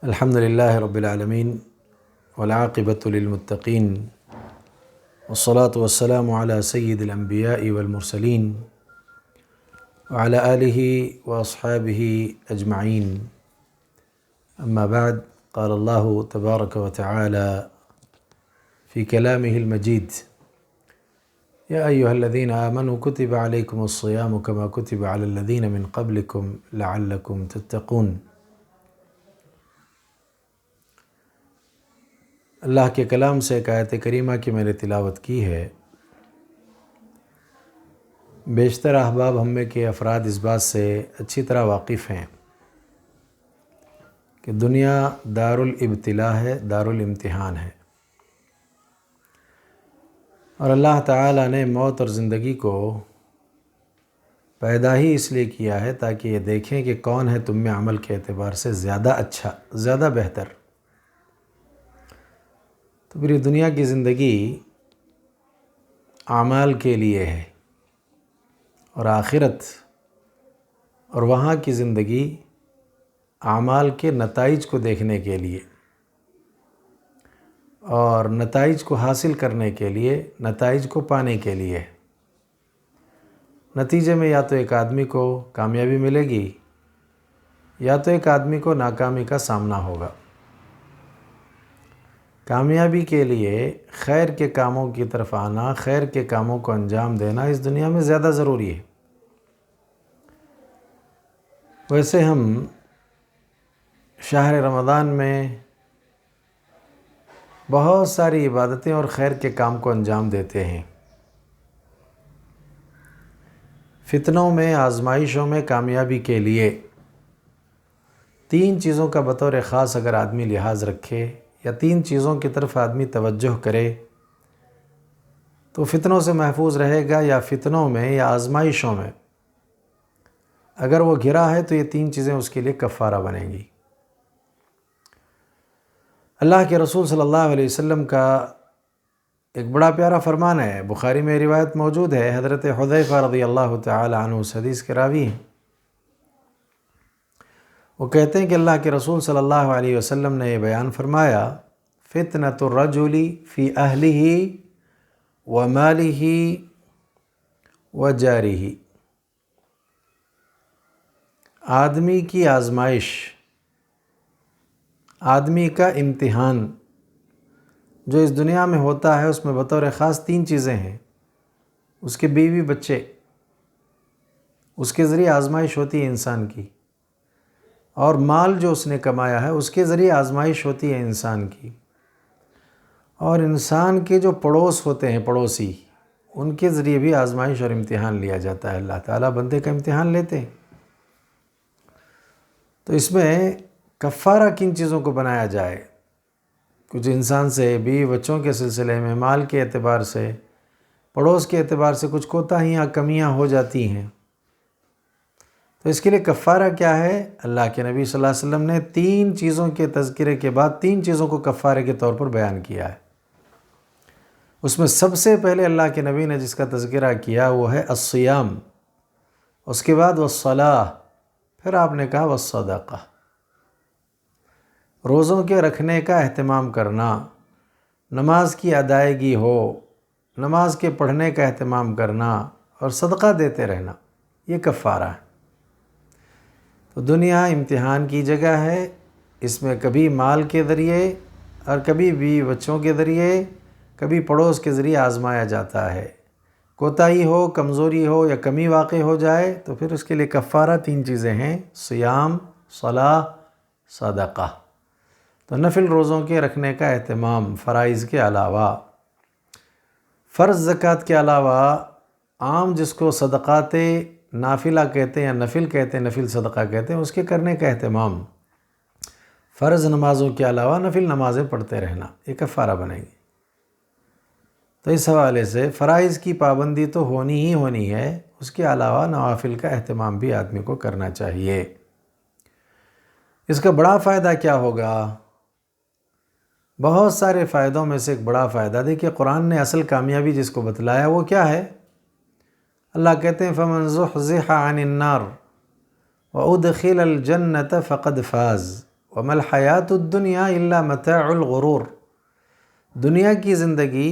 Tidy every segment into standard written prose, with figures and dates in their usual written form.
الحمد للہ رب العالمین والعاقبۃ للمتقین والصلاة والسلام علی سید الانبیاء والمرسلین وعلی آلہ واصحابہ اجمعین اما بعد قال اللہ تبارک وتعالی فی کلامہ المجید یا ایہا الذین آمنوا کتب علیکم الصیام کما کتب علی الذین من قبلکم لعلکم تتقون۔ اللہ کے کلام سے ایک آیت کریمہ کی میں نے تلاوت کی ہے۔ بیشتر احباب ہم میں کے افراد اس بات سے اچھی طرح واقف ہیں کہ دنیا دار الابتلاء ہے، دار الامتحان ہے، اور اللہ تعالیٰ نے موت اور زندگی کو پیدا ہی اس لیے کیا ہے تاکہ یہ دیکھیں کہ کون ہے تم میں عمل کے اعتبار سے زیادہ اچھا، زیادہ بہتر۔ تو پھر یہ دنیا کی زندگی اعمال کے لیے ہے، اور آخرت اور وہاں کی زندگی اعمال کے نتائج کو دیکھنے کے لیے اور نتائج کو حاصل کرنے کے لیے، نتائج کو پانے کے لیے۔ نتیجے میں یا تو ایک آدمی کو کامیابی ملے گی یا تو ایک آدمی کو ناکامی کا سامنا ہوگا۔ کامیابی کے لیے خیر کے کاموں کی طرف آنا، خیر کے کاموں کو انجام دینا اس دنیا میں زیادہ ضروری ہے۔ ویسے ہم شہر رمضان میں بہت ساری عبادتیں اور خیر کے کام کو انجام دیتے ہیں۔ فتنوں میں، آزمائشوں میں کامیابی کے لیے تین چیزوں کا بطور خاص اگر آدمی لحاظ رکھے یا تین چیزوں کی طرف آدمی توجہ کرے تو فتنوں سے محفوظ رہے گا، یا فتنوں میں یا آزمائشوں میں اگر وہ گھرا ہے تو یہ تین چیزیں اس کے لیے کفارہ بنیں گی۔ اللہ کے رسول صلی اللہ علیہ وسلم کا ایک بڑا پیارا فرمان ہے، بخاری میں روایت موجود ہے، حضرت حذیفہ رضی اللہ تعالی عنہ اس حدیث کے راوی ہیں۔ وہ کہتے ہیں کہ اللہ کے رسول صلی اللہ علیہ وسلم نے یہ بیان فرمایا، فتنۃ الرجل فی اہلہ ومالہ وجارہ، آدمی کی آزمائش، آدمی کا امتحان جو اس دنیا میں ہوتا ہے اس میں بطور خاص تین چیزیں ہیں۔ اس کے بیوی بچے، اس کے ذریعے آزمائش ہوتی ہے انسان کی، اور مال جو اس نے کمایا ہے اس کے ذریعے آزمائش ہوتی ہے انسان کی، اور انسان کے جو پڑوس ہوتے ہیں، پڑوسی، ان کے ذریعے بھی آزمائش اور امتحان لیا جاتا ہے۔ اللہ تعالیٰ بندے کا امتحان لیتے ہیں۔ تو اس میں کفارہ کن چیزوں کو بنایا جائے؟ کچھ انسان سے بیوی بچوں کے سلسلے میں، مال کے اعتبار سے، پڑوس کے اعتبار سے کچھ کوتاہیاں، کمیاں ہو جاتی ہیں، تو اس کے لیے کفارہ کیا ہے؟ اللہ کے نبی صلی اللہ علیہ وسلم نے تین چیزوں کے تذکرے کے بعد تین چیزوں کو کفارے کے طور پر بیان کیا ہے۔ اس میں سب سے پہلے اللہ کے نبی نے جس کا تذکرہ کیا وہ ہے الصیام، اس کے بعد والصلاۃ، پھر آپ نے کہا والصدقہ، روزوں کے رکھنے کا اہتمام کرنا، نماز کی ادائیگی ہو، نماز کے پڑھنے کا اہتمام کرنا اور صدقہ دیتے رہنا، یہ کفارہ ہے۔ تو دنیا امتحان کی جگہ ہے، اس میں کبھی مال کے ذریعے اور کبھی بیوی بچوں کے ذریعے، کبھی پڑوس کے ذریعے آزمایا جاتا ہے۔ کوتاہی ہو، کمزوری ہو یا کمی واقع ہو جائے تو پھر اس کے لیے کفارہ تین چیزیں ہیں، صیام، صلاۃ، صدقہ۔ تو نفل روزوں کے رکھنے کا اہتمام، فرائض کے علاوہ، فرض زکوٰۃ کے علاوہ، عام جس کو صدقات نافلہ کہتے ہیں یا نفل کہتے ہیں، نفل صدقہ کہتے ہیں، اس کے کرنے کا اہتمام، فرض نمازوں کے علاوہ نفل نمازیں پڑھتے رہنا، یہ کفارہ بنے گی۔ تو اس حوالے سے فرائض کی پابندی تو ہونی ہی ہونی ہے، اس کے علاوہ نوافل کا اہتمام بھی آدمی کو کرنا چاہیے۔ اس کا بڑا فائدہ کیا ہوگا؟ بہت سارے فائدوں میں سے ایک بڑا فائدہ، دیکھیے قرآن نے اصل کامیابی جس کو بتلایا وہ کیا ہے؟ اللہ کہتے ہیں فَمَنْ زُحْزِحَ عَنِ النَّارِ وَأُدْخِلَ الْجَنَّةَ فَقَدْ فَازَ وَمَا الْحَيَاةُ الدُّنْيَا إِلَّا مَتَاعُ الْغُرُورِ، دنیا کی زندگی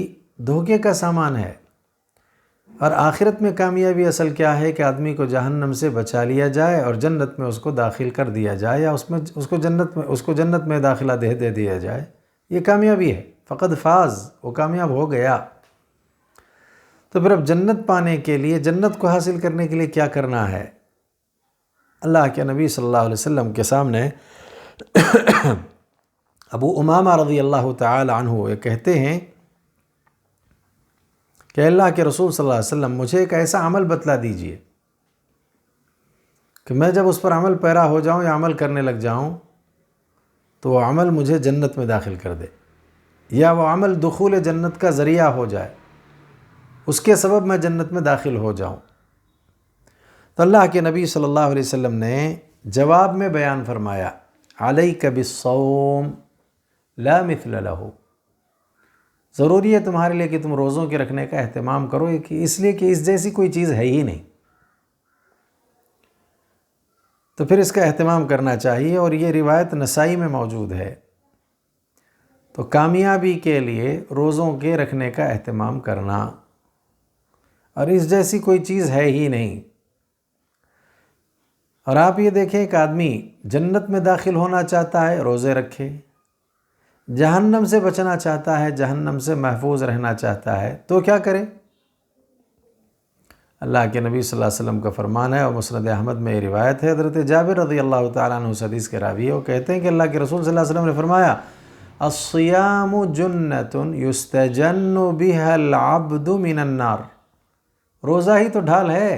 دھوکے کا سامان ہے، اور آخرت میں کامیابی اصل کیا ہے کہ آدمی کو جہنم سے بچا لیا جائے اور جنت میں اس کو داخل کر دیا جائے، یا اس کو جنت میں داخلہ دے دیا جائے، یہ کامیابی ہے۔ فقد فاز، وہ کامیاب ہو گیا۔ تو پھر اب جنت پانے کے لیے، جنت کو حاصل کرنے کے لیے کیا کرنا ہے؟ اللہ کے نبی صلی اللہ علیہ وسلم کے سامنے ابو امامہ رضی اللہ تعالی عنہ یہ کہتے ہیں کہ اللہ کے رسول صلی اللہ علیہ وسلم مجھے ایک ایسا عمل بتلا دیجئے کہ میں جب اس پر عمل پیرا ہو جاؤں یا عمل کرنے لگ جاؤں تو وہ عمل مجھے جنت میں داخل کر دے، یا وہ عمل دخول جنت کا ذریعہ ہو جائے، اس کے سبب میں جنت میں داخل ہو جاؤں۔ تو اللہ کے نبی صلی اللہ علیہ وسلم نے جواب میں بیان فرمایا، علیک بالصوم لا مثل لہ، ضروری ہے تمہارے لیے کہ تم روزوں کے رکھنے کا اہتمام کرو، اس لیے کہ اس جیسی کوئی چیز ہے ہی نہیں، تو پھر اس کا اہتمام کرنا چاہیے، اور یہ روایت نسائی میں موجود ہے۔ تو کامیابی کے لیے روزوں کے رکھنے کا اہتمام کرنا، اور اس جیسی کوئی چیز ہے ہی نہیں۔ اور آپ یہ دیکھیں کہ آدمی جنت میں داخل ہونا چاہتا ہے، روزے رکھے، جہنم سے بچنا چاہتا ہے، جہنم سے محفوظ رہنا چاہتا ہے، تو کیا کرے؟ اللہ کے نبی صلی اللہ علیہ وسلم کا فرمان ہے، اور مسند احمد میں یہ روایت ہے، حضرت جابر رضی اللہ تعالیٰ عنہ اس حدیث کے راوی ہے، وہ کہتے ہیں کہ اللہ کے رسول صلی اللہ علیہ وسلم نے فرمایا، الصیام جنۃ یستجن بها العبد من النار، روزہ ہی تو ڈھال ہے،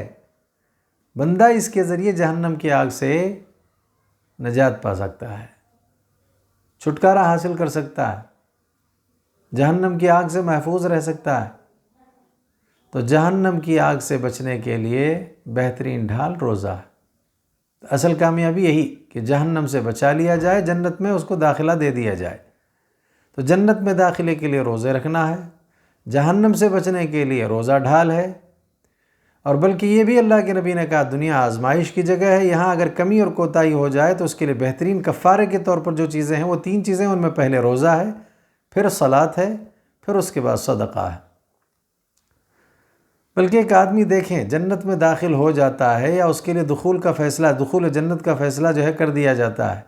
بندہ اس کے ذریعے جہنم کی آگ سے نجات پا سکتا ہے، چھٹکارا حاصل کر سکتا ہے، جہنم کی آگ سے محفوظ رہ سکتا ہے۔ تو جہنم کی آگ سے بچنے کے لیے بہترین ڈھال روزہ ہے۔ اصل کامیابی یہی کہ جہنم سے بچا لیا جائے، جنت میں اس کو داخلہ دے دیا جائے۔ تو جنت میں داخلے کے لیے روزے رکھنا ہے، جہنم سے بچنے کے لیے روزہ ڈھال ہے، اور بلکہ یہ بھی اللہ کے نبی نے کہا دنیا آزمائش کی جگہ ہے، یہاں اگر کمی اور کوتاہی ہو جائے تو اس کے لیے بہترین کفارے کے طور پر جو چیزیں ہیں وہ 3 چیزیں، ان میں پہلے روزہ ہے، پھر صلاۃ ہے، پھر اس کے بعد صدقہ ہے۔ بلکہ ایک آدمی دیکھیں جنت میں داخل ہو جاتا ہے، یا اس کے لیے دخول جنت کا فیصلہ جو ہے کر دیا جاتا ہے،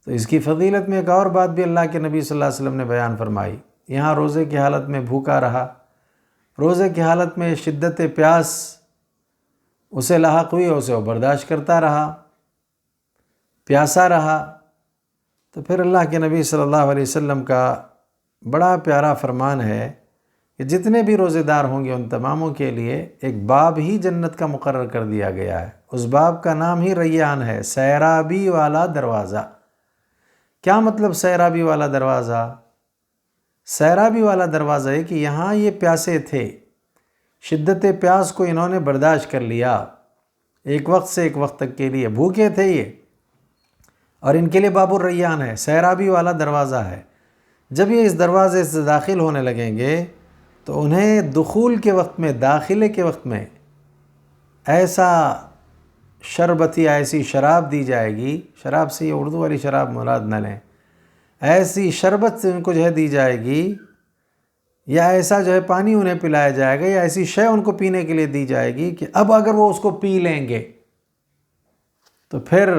تو اس کی فضیلت میں ایک اور بات بھی اللہ کے نبی صلی اللہ علیہ وسلم نے بیان فرمائی۔ یہاں روزے کی حالت میں بھوکا رہا، روزے کی حالت میں شدت پیاس اسے لاحق ہوئی، اسے وہ برداشت کرتا رہا، پیاسا رہا، تو پھر اللہ کے نبی صلی اللہ علیہ وسلم کا بڑا پیارا فرمان ہے کہ جتنے بھی روزے دار ہوں گے ان تماموں کے لیے ایک باب ہی جنت کا مقرر کر دیا گیا ہے، اس باب کا نام ہی ریان ہے، سیرابی والا دروازہ۔ کیا مطلب سیرابی والا دروازہ؟ سیرابی والا دروازہ ہے کہ یہاں یہ پیاسے تھے، شدت پیاس کو انہوں نے برداشت کر لیا، ایک وقت سے ایک وقت تک کے لیے بھوکے تھے یہ، اور ان کے لیے باب الریان ہے، سیرابی والا دروازہ ہے۔ جب یہ اس دروازے سے داخل ہونے لگیں گے تو انہیں دخول کے وقت میں، داخلے کے وقت میں ایسا شربت یا ایسی شراب دی جائے گی، شراب سے یہ اردو والی شراب مراد نہ لیں، ایسی شربت سے ان کو جو ہے دی جائے گی، یا ایسا جو ہے پانی انہیں پلایا جائے گا، یا ایسی شے ان کو پینے کے لیے دی جائے گی کہ اب اگر وہ اس کو پی لیں گے تو پھر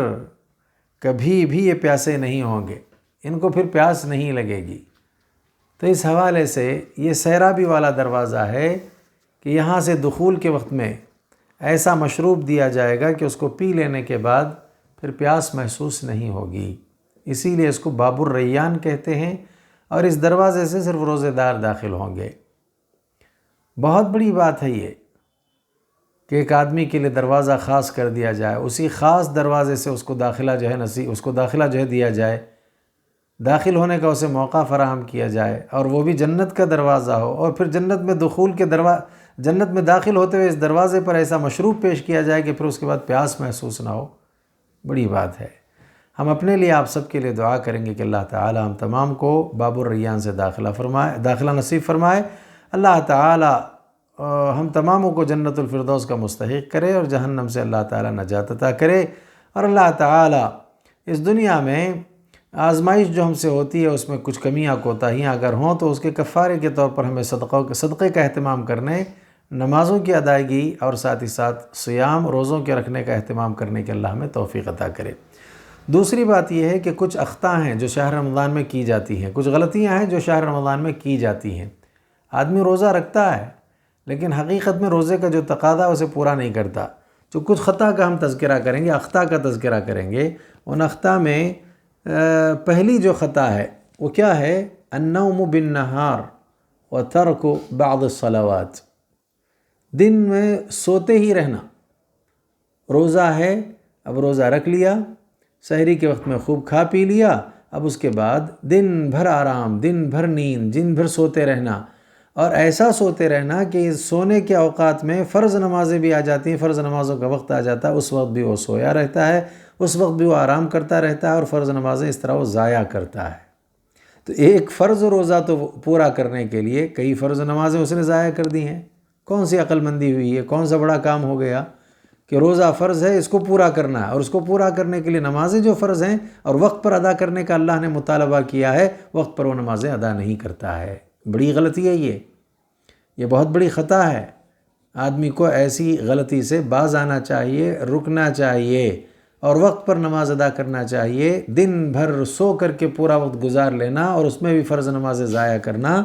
کبھی بھی یہ پیاسے نہیں ہوں گے، ان کو پھر پیاس نہیں لگے گی۔ تو اس حوالے سے یہ سیرابی والا دروازہ ہے کہ یہاں سے دخول کے وقت میں ایسا مشروب دیا جائے گا کہ اس کو پی لینے کے بعد پھر پیاس محسوس نہیں ہوگی، اسی لیے اس کو باب الریان کہتے ہیں، اور اس دروازے سے صرف روزے دار داخل ہوں گے۔ بہت بڑی بات ہے یہ کہ ایک آدمی کے لیے دروازہ خاص کر دیا جائے، اسی خاص دروازے سے اس کو داخلہ جو ہے دیا جائے، داخل ہونے کا اسے موقع فراہم کیا جائے، اور وہ بھی جنت کا دروازہ ہو، اور پھر جنت میں داخل ہوتے ہوئے اس دروازے پر ایسا مشروب پیش کیا جائے کہ پھر اس کے بعد پیاس محسوس نہ ہو۔ بڑی بات ہے۔ ہم اپنے لیے، آپ سب کے لیے دعا کریں گے کہ اللہ تعالی ہم تمام کو باب الریان سے داخلہ نصیب فرمائے، اللہ تعالی ہم تماموں کو جنت الفردوس کا مستحق کرے، اور جہنم سے اللہ تعالی نجات عطا کرے، اور اللہ تعالی اس دنیا میں آزمائش جو ہم سے ہوتی ہے اس میں کچھ کمیاں کوتاہیاں اگر ہوں تو اس کے کفارے کے طور پر ہمیں صدقے کا اہتمام کرنے، نمازوں کی ادائیگی اور ساتھ ہی ساتھ صیام روزوں کے رکھنے کا اہتمام کرنے کے اللہ ہمیں توفیق عطا کرے۔ دوسری بات یہ ہے کہ کچھ اخطاء ہیں جو شہر رمضان میں کی جاتی ہیں، کچھ غلطیاں ہیں جو شہر رمضان میں کی جاتی ہیں۔ آدمی روزہ رکھتا ہے لیکن حقیقت میں روزے کا جو تقاضا ہے اسے پورا نہیں کرتا۔ جو کچھ خطا کا ہم تذکرہ کریں گے، اخطاء کا تذکرہ کریں گے، ان اخطاء میں پہلی جو خطا ہے وہ کیا ہے؟ النوم بالنہار وترک بعض الصلوات، دن میں سوتے ہی رہنا۔ روزہ ہے، اب روزہ رکھ لیا، سحری کے وقت میں خوب کھا پی لیا، اب اس کے بعد دن بھر آرام، دن بھر نیند، دن بھر سوتے رہنا، اور ایسا سوتے رہنا کہ سونے کے اوقات میں فرض نمازیں بھی آ جاتی ہیں، فرض نمازوں کا وقت آ جاتا ہے، اس وقت بھی وہ سویا رہتا ہے، اس وقت بھی وہ آرام کرتا رہتا ہے، اور فرض نمازیں اس طرح وہ ضائع کرتا ہے۔ تو ایک فرض روزہ تو پورا کرنے کے لیے کئی فرض نمازیں اس نے ضائع کر دی ہیں۔ کون سی عقل مندی ہوئی ہے؟ کون سا بڑا کام ہو گیا کہ روزہ فرض ہے، اس کو پورا کرنا ہے، اور اس کو پورا کرنے کے لیے نمازیں جو فرض ہیں اور وقت پر ادا کرنے کا اللہ نے مطالبہ کیا ہے، وقت پر وہ نمازیں ادا نہیں کرتا ہے۔ بڑی غلطی ہے یہ بہت بڑی خطا ہے۔ آدمی کو ایسی غلطی سے باز آنا چاہیے، رکنا چاہیے، اور وقت پر نماز ادا کرنا چاہیے۔ دن بھر سو کر کے پورا وقت گزار لینا اور اس میں بھی فرض نمازیں ضائع کرنا،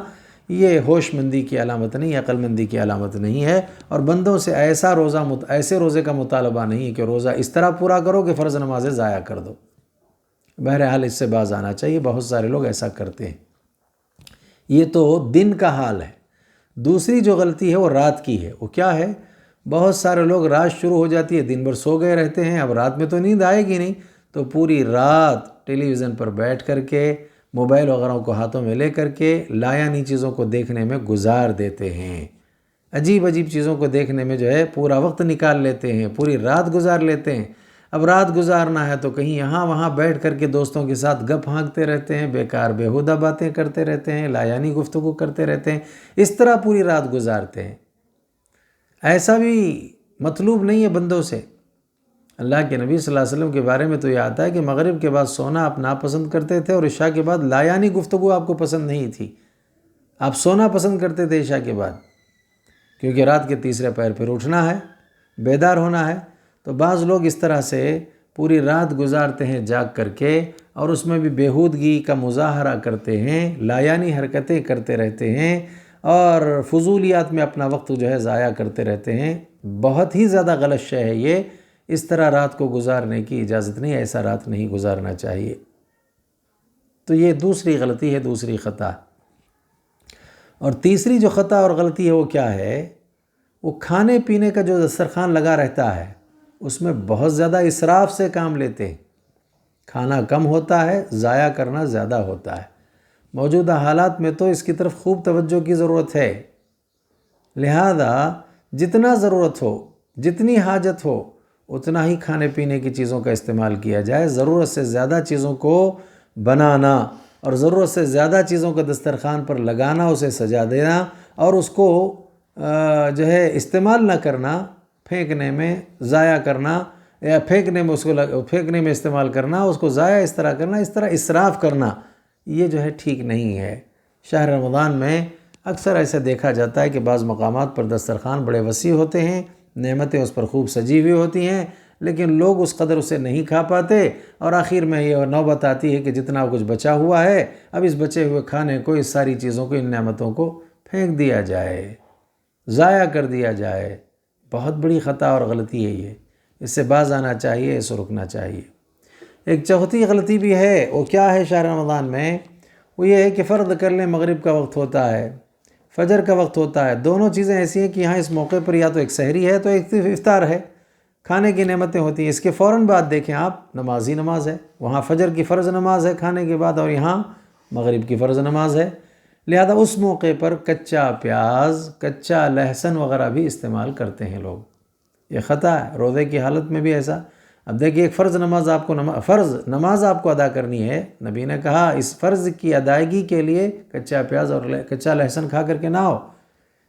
یہ ہوش مندی کی علامت نہیں، عقل مندی کی علامت نہیں ہے، اور بندوں سے ایسے روزے کا مطالبہ نہیں کہ روزہ اس طرح پورا کرو کہ فرض نمازیں ضائع کر دو۔ بہرحال اس سے باز آنا چاہیے، بہت سارے لوگ ایسا کرتے ہیں۔ یہ تو دن کا حال ہے۔ دوسری جو غلطی ہے وہ رات کی ہے۔ وہ کیا ہے؟ بہت سارے لوگ رات شروع ہو جاتی ہے، دن بھر سو گئے رہتے ہیں، اب رات میں تو نیند آئے گی نہیں، تو پوری رات ٹیلی ویژن پر بیٹھ کر کے، موبائل وغیرہ کو ہاتھوں میں لے کر کے لایانی چیزوں کو دیکھنے میں گزار دیتے ہیں۔ عجیب عجیب چیزوں کو دیکھنے میں جو ہے پورا وقت نکال لیتے ہیں، پوری رات گزار لیتے ہیں۔ اب رات گزارنا ہے تو کہیں یہاں وہاں بیٹھ کر کے دوستوں کے ساتھ گپ ہانکتے رہتے ہیں، بیکار بیہودہ باتیں کرتے رہتے ہیں، لایانی گفتگو کرتے رہتے ہیں، اس طرح پوری رات گزارتے ہیں۔ ایسا بھی مطلوب نہیں ہے بندوں سے۔ اللہ کے نبی صلی اللہ علیہ وسلم کے بارے میں تو یہ آتا ہے کہ مغرب کے بعد سونا آپ ناپسند کرتے تھے، اور عشاء کے بعد لایانی گفتگو آپ کو پسند نہیں تھی، آپ سونا پسند کرتے تھے عشاء کے بعد، کیونکہ رات کے تیسرے پہر پھر اٹھنا ہے، بیدار ہونا ہے۔ تو بعض لوگ اس طرح سے پوری رات گزارتے ہیں جاگ کر کے، اور اس میں بھی بیہودگی کا مظاہرہ کرتے ہیں، لایانی حرکتیں کرتے رہتے ہیں، اور فضولیات میں اپنا وقت جو ہے ضائع کرتے رہتے ہیں۔ بہت ہی زیادہ غلط شے ہے یہ، اس طرح رات کو گزارنے کی اجازت نہیں، ایسا رات نہیں گزارنا چاہیے۔ تو یہ دوسری غلطی ہے، دوسری خطا۔ اور تیسری جو خطا اور غلطی ہے وہ کیا ہے؟ وہ کھانے پینے کا جو دسترخوان لگا رہتا ہے اس میں بہت زیادہ اسراف سے کام لیتے ہیں۔ کھانا کم ہوتا ہے، ضائع کرنا زیادہ ہوتا ہے۔ موجودہ حالات میں تو اس کی طرف خوب توجہ کی ضرورت ہے۔ لہذا جتنا ضرورت ہو، جتنی حاجت ہو، اتنا ہی کھانے پینے کی چیزوں کا استعمال کیا جائے۔ ضرورت سے زیادہ چیزوں کو بنانا اور ضرورت سے زیادہ چیزوں کا دسترخوان پر لگانا، اسے سجا دینا، اور اس کو جو ہے استعمال نہ کرنا، پھینکنے میں ضائع کرنا، یا پھینکنے میں استعمال کرنا، اس کو ضائع اس طرح کرنا، اس طرح اسراف کرنا، یہ جو ہے ٹھیک نہیں ہے۔ شہر رمضان میں اکثر ایسا دیکھا جاتا ہے کہ بعض مقامات پر دسترخوان بڑے وسیع ہوتے ہیں، نعمتیں اس پر خوب سجی ہوئی ہوتی ہیں، لیکن لوگ اس قدر اسے نہیں کھا پاتے، اور آخر میں یہ نوبت آتی ہے کہ جتنا کچھ بچا ہوا ہے، اب اس بچے ہوئے کھانے کو، اس ساری چیزوں کو، ان نعمتوں کو پھینک دیا جائے، ضائع کر دیا جائے۔ بہت بڑی خطا اور غلطی ہے یہ، اس سے باز آنا چاہیے، اس سے رکنا چاہیے۔ ایک چوتھی غلطی بھی ہے، وہ کیا ہے شہر رمضان میں؟ وہ یہ ہے کہ فرض کر لیں مغرب کا وقت ہوتا ہے، فجر کا وقت ہوتا ہے، دونوں چیزیں ایسی ہیں کہ یہاں اس موقع پر یا تو ایک سحری ہے تو ایک افطار ہے، کھانے کی نعمتیں ہوتی ہیں۔ اس کے فوراً بعد دیکھیں آپ، نماز ہی نماز ہے، وہاں فجر کی فرض نماز ہے کھانے کے بعد، اور یہاں مغرب کی فرض نماز ہے۔ لہذا اس موقع پر کچا پیاز، کچا لہسن وغیرہ بھی استعمال کرتے ہیں لوگ، یہ خطا ہے۔ روزے کی حالت میں بھی ایسا۔ اب دیکھیے، ایک فرض نماز آپ کو ادا کرنی ہے، نبی نے کہا اس فرض کی ادائیگی کے لیے کچا پیاز اور کچا لہسن کھا کر کے نہ ہو،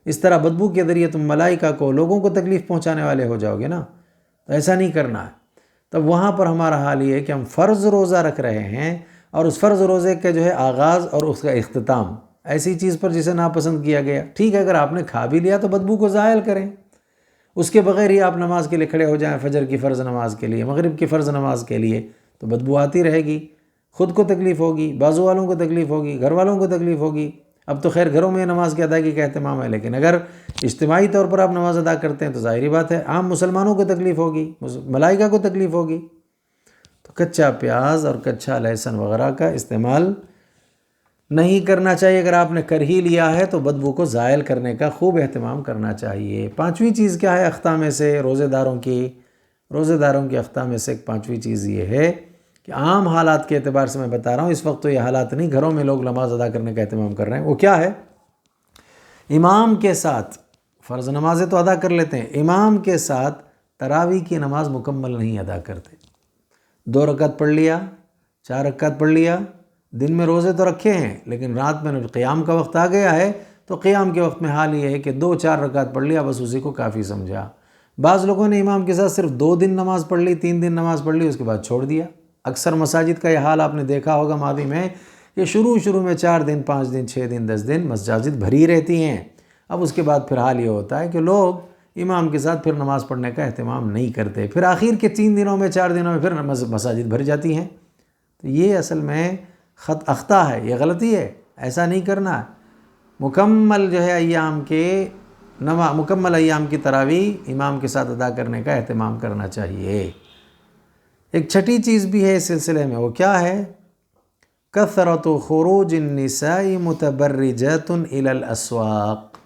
اس طرح بدبو کے ذریعے تم ملائکہ کو، لوگوں کو تکلیف پہنچانے والے ہو جاؤ گے نا، تو ایسا نہیں کرنا ہے۔ تب وہاں پر ہمارا حال یہ ہے کہ ہم فرض روزہ رکھ رہے ہیں، اور اس فرض روزے کا جو ہے آغاز اور اس کا اختتام ایسی چیز پر جسے ناپسند کیا گیا. ٹھیک ہے، اگر آپ نے کھا بھی لیا تو بدبو کو زائل کریں. اس کے بغیر ہی آپ نماز کے لیے کھڑے ہو جائیں، فجر کی فرض نماز کے لیے، مغرب کی فرض نماز کے لیے، تو بدبو آتی رہے گی. خود کو تکلیف ہوگی، بازو والوں کو تکلیف ہوگی، گھر والوں کو تکلیف ہوگی. اب تو خیر گھروں میں نماز کی ادائیگی کا اہتمام ہے، لیکن اگر اجتماعی طور پر آپ نماز ادا کرتے ہیں تو ظاہری بات ہے عام مسلمانوں کو تکلیف ہوگی، ملائکہ کو تکلیف ہوگی. تو کچا پیاز اور کچا لہسن وغیرہ کا استعمال نہیں کرنا چاہیے. اگر آپ نے کر ہی لیا ہے تو بدبو کو زائل کرنے کا خوب اہتمام کرنا چاہیے. پانچویں چیز کیا ہے اخطاء میں سے؟ روزے داروں کی اخطاء میں سے ایک پانچویں چیز یہ ہے کہ عام حالات کے اعتبار سے میں بتا رہا ہوں، اس وقت تو یہ حالات نہیں، گھروں میں لوگ نماز ادا کرنے کا اہتمام کر رہے ہیں. وہ کیا ہے؟ امام کے ساتھ فرض نمازیں تو ادا کر لیتے ہیں، امام کے ساتھ تراویح کی نماز مکمل نہیں ادا کرتے. 2 رکعت پڑھ لیا، 4 رکعت پڑھ لیا، دن میں روزے تو رکھے ہیں لیکن رات میں قیام کا وقت آ گیا ہے تو قیام کے وقت میں حال یہ ہے کہ 2-4 رکعت پڑھ لیا، بس اسی کو کافی سمجھا. بعض لوگوں نے امام کے ساتھ صرف 2 دن نماز پڑھ لی، 3 دن نماز پڑھ لی، اس کے بعد چھوڑ دیا. اکثر مساجد کا یہ حال آپ نے دیکھا ہوگا ماضی میں کہ شروع میں 4 دن، 5 دن، 6 دن، 10 دن مساجد بھری رہتی ہیں. اب اس کے بعد پھر حال یہ ہوتا ہے کہ لوگ امام کے ساتھ پھر نماز پڑھنے کا اہتمام نہیں کرتے، پھر آخر کے 3 دنوں میں 4 دنوں میں پھر مساجد بھر جاتی ہیں. تو یہ اصل میں اخطاء ہے، یہ غلطی ہے، ایسا نہیں کرنا. مکمل جو ہے مکمل ایام کی تراویح امام کے ساتھ ادا کرنے کا اہتمام کرنا چاہیے. ایک چھٹی چیز بھی ہے اس سلسلے میں، وہ کیا ہے؟ کثرت خروج النساء متبرجات الى الاسواق.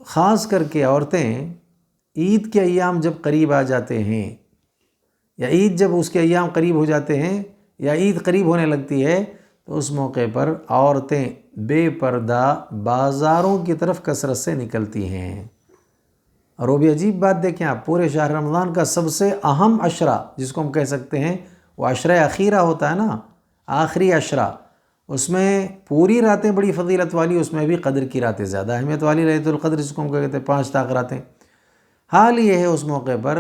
خاص کر کے عورتیں عید کے ایام جب قریب آ جاتے ہیں، یا عید جب اس کے ایام قریب ہو جاتے ہیں، یا عید قریب ہونے لگتی ہے، تو اس موقع پر عورتیں بے پردہ بازاروں کی طرف کثرت سے نکلتی ہیں. اور وہ بھی عجیب بات دیکھیں آپ، پورے شہر رمضان کا سب سے اہم عشرہ جس کو ہم کہہ سکتے ہیں وہ عشرہ اخیرہ ہوتا ہے نا، آخری عشرہ، اس میں پوری راتیں بڑی فضیلت والی، اس میں بھی قدر کی راتیں زیادہ اہمیت والی، لیلۃ القدر جس کو ہم کہتے ہیں 5 طاق راتیں. حال یہ ہے اس موقع پر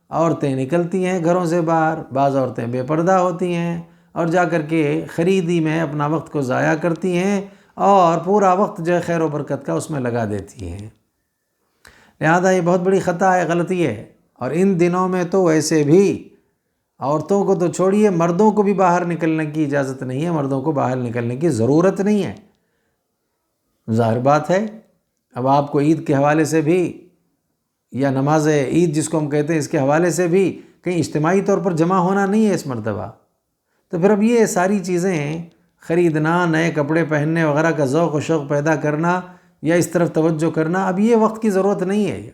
عورتیں نکلتی ہیں گھروں سے باہر، بعض عورتیں بے پردہ ہوتی ہیں اور جا کر کے خریدی میں اپنا وقت کو ضائع کرتی ہیں اور پورا وقت جو ہے خیر و برکت کا اس میں لگا دیتی ہیں. لہذا یہ بہت بڑی خطا ہے، غلطی ہے. اور ان دنوں میں تو ویسے بھی عورتوں کو تو چھوڑیے، مردوں کو بھی باہر نکلنے کی اجازت نہیں ہے، مردوں کو باہر نکلنے کی ضرورت نہیں ہے. ظاہر بات ہے اب آپ کو عید کے حوالے سے بھی یا نماز عید جس کو ہم کہتے ہیں اس کے حوالے سے بھی کہیں اجتماعی طور پر جمع ہونا نہیں ہے اس مرتبہ. تو پھر اب یہ ساری چیزیں خریدنا، نئے کپڑے پہننے وغیرہ کا ذوق و شوق پیدا کرنا یا اس طرف توجہ کرنا، اب یہ وقت کی ضرورت نہیں ہے.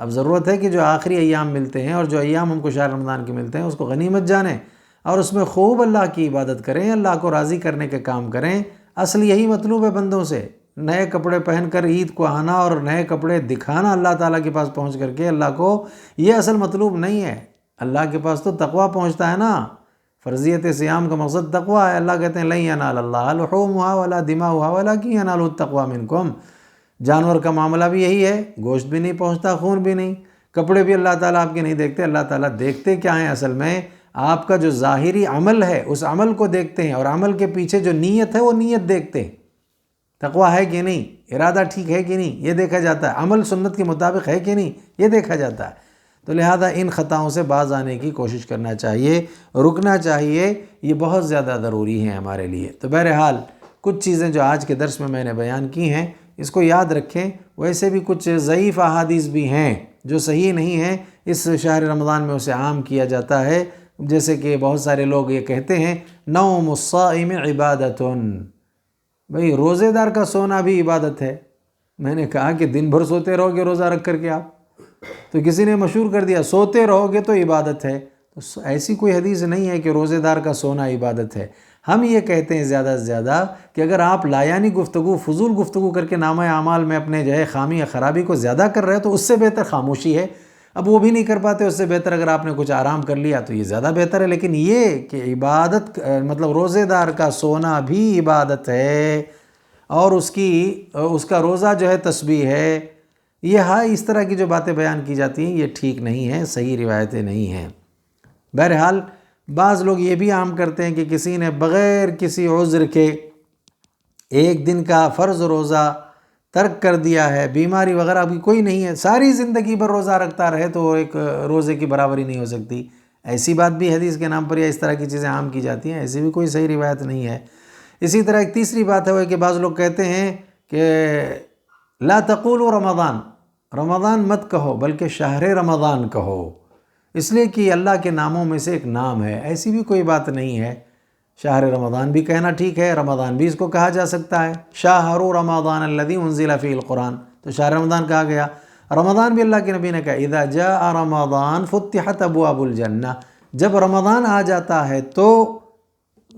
اب ضرورت ہے کہ جو آخری ایام ملتے ہیں اور جو ایام ہم کو شہر رمضان کے ملتے ہیں اس کو غنیمت جانیں اور اس میں خوب اللہ کی عبادت کریں، اللہ کو راضی کرنے کے کام کریں. اصل یہی مطلوب ہے بندوں سے، نئے کپڑے پہن کر عید کو آنا اور نئے کپڑے دکھانا اللہ تعالیٰ کے پاس پہنچ کر کے اللہ کو، یہ اصل مطلوب نہیں ہے. اللہ کے پاس تو تقویٰ پہنچتا ہے نا، فرضیت صیام کا مقصد تقویٰ ہے. اللہ کہتے ہیں لن ینال اللہ لحومھا ولا دماؤھا ولکن ینالہ التقویٰ منکم. جانور کا معاملہ بھی یہی ہے، گوشت بھی نہیں پہنچتا، خون بھی نہیں، کپڑے بھی اللہ تعالیٰ آپ کے نہیں دیکھتے. اللہ تعالیٰ دیکھتے کیا ہیں؟ اصل میں آپ کا جو ظاہری عمل ہے اس عمل کو دیکھتے ہیں، اور عمل کے پیچھے جو نیت ہے وہ نیت دیکھتے ہیں. تقویٰ ہے کہ نہیں، ارادہ ٹھیک ہے کہ نہیں، یہ دیکھا جاتا ہے. عمل سنت کے مطابق ہے کہ نہیں، یہ دیکھا جاتا ہے. تو لہذا ان خطاؤں سے باز آنے کی کوشش کرنا چاہیے، رکنا چاہیے، یہ بہت زیادہ ضروری ہیں ہمارے لیے. تو بہرحال کچھ چیزیں جو آج کے درس میں نے بیان کی ہیں اس کو یاد رکھیں. ویسے بھی کچھ ضعیف احادیث بھی ہیں جو صحیح نہیں ہیں، اس شہر رمضان میں اسے عام کیا جاتا ہے. جیسے کہ بہت سارے لوگ یہ کہتے ہیں نوم الصائم عبادت، بھئی روزے دار کا سونا بھی عبادت ہے. میں نے کہا کہ دن بھر سوتے رہو گے روزہ رکھ کر کے آپ، تو کسی نے مشہور کر دیا سوتے رہو گے تو عبادت ہے. تو ایسی کوئی حدیث نہیں ہے کہ روزے دار کا سونا عبادت ہے. ہم یہ کہتے ہیں زیادہ سے زیادہ کہ اگر آپ لایانی گفتگو، فضول گفتگو کر کے نامہ اعمال میں اپنے جو ہے خامی یا خرابی کو زیادہ کر رہے ہیں تو اس سے بہتر خاموشی ہے. اب وہ بھی نہیں کر پاتے، اس سے بہتر اگر آپ نے کچھ آرام کر لیا تو یہ زیادہ بہتر ہے. لیکن یہ کہ عبادت مطلب روزے دار کا سونا بھی عبادت ہے اور اس کا روزہ جو ہے تسبیح ہے، یہ اس طرح کی جو باتیں بیان کی جاتی ہیں یہ ٹھیک نہیں ہیں، صحیح روایتیں نہیں ہیں. بہرحال بعض لوگ یہ بھی عام کرتے ہیں کہ کسی نے بغیر کسی عذر کے ایک دن کا فرض روزہ ترک کر دیا ہے، بیماری وغیرہ بھی کوئی نہیں ہے، ساری زندگی بھر روزہ رکھتا رہے تو ایک روزے کی برابری نہیں ہو سکتی، ایسی بات بھی حدیث کے نام پر یا اس طرح کی چیزیں عام کی جاتی ہیں، ایسی بھی کوئی صحیح روایت نہیں ہے۔ اسی طرح ایک تیسری بات ہے وہ کہ بعض لوگ کہتے ہیں کہ لا تقولوا رمضان، رمضان مت کہو بلکہ شہر رمضان کہو، اس لیے کہ اللہ کے ناموں میں سے ایک نام ہے، ایسی بھی کوئی بات نہیں ہے۔ شہر رمضان بھی کہنا ٹھیک ہے، رمضان بھی اس کو کہا جا سکتا ہے، شہر رمضان الذی انزل فیہ القرآن، تو شہر رمضان کہا گیا۔ رمضان بھی اللہ کے نبی نے کہا اذا جاء رمضان فتحت ابواب الجنہ، جب رمضان آ جاتا ہے تو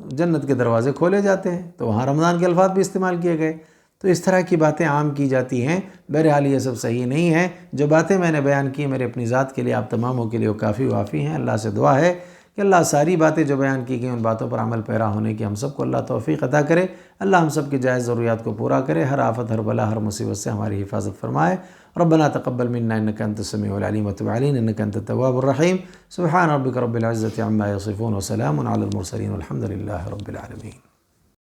جنت کے دروازے کھولے جاتے ہیں، تو وہاں رمضان کے الفاظ بھی استعمال کیے گئے۔ تو اس طرح کی باتیں عام کی جاتی ہیں، بہرحال یہ سب صحیح نہیں ہے۔ جو باتیں میں نے بیان کی میرے اپنی ذات کے لیے، آپ تماموں کے لیے وہ کافی وافی ہیں۔ اللہ سے دعا ہے کہ اللہ ساری باتیں جو بیان کی گئی ان باتوں پر عمل پیرا ہونے کی ہم سب کو اللہ توفیق عطا کرے، اللہ ہم سب کی جائز ضروریات کو پورا کرے، ہر آفت ہر بلا ہر مصیبت سے ہماری حفاظت فرمائے۔ ربنا تقبل منا انك انت السميع العليم وتب علينا انك انت التواب الرحيم۔ سبحان ربك رب العزة عما يصفون وسلام على المرسلين والحمد لله رب العالمين۔